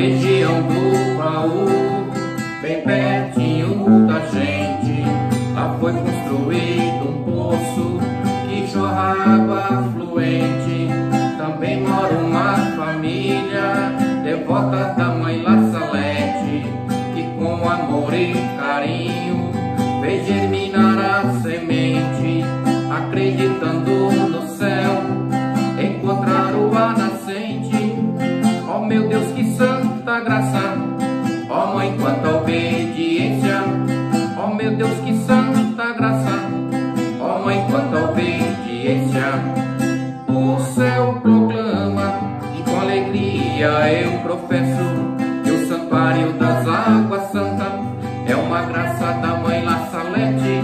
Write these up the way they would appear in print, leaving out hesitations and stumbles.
região do baú, bem pertinho da gente. Lá foi construído um poço que jorra água fluente. Também mora uma família devota da mãe La Salete, que com amor e carinho fez germinar a semente, acreditando no céu encontrar o a nascente. Oh meu Deus, que santa graça! Oh mãe, quanta obediência! Oh meu Deus, que santa graça! Oh mãe, quanta obediência! O céu proclama e com alegria eu professo que o santuário das águas santas é uma graça da mãe La Salete.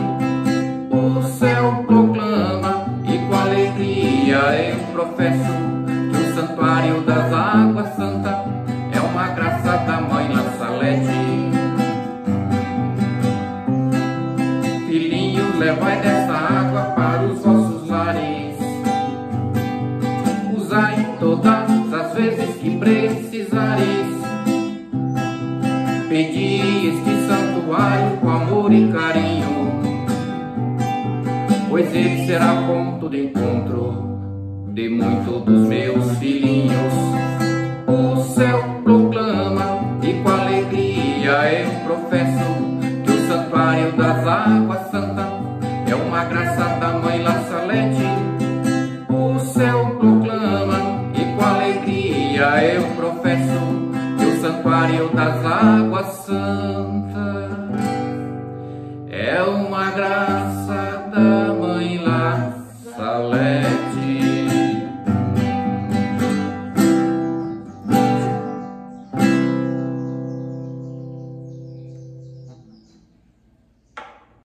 O céu proclama e com alegria eu professo que o santuário das águas santas é uma graça da mãe La Salete. Filhinho, levai desta água para os vossos lares, usai todas as vezes que precisares. Pedi este santuário com amor e carinho, pois ele será ponto de encontro de muitos dos meus filhinhos. O céu proclama e com alegria eu professo que o santuário das águas santas é uma graça da mãe La Salete. O céu proclama e com alegria eu professo que o santuário das águas santas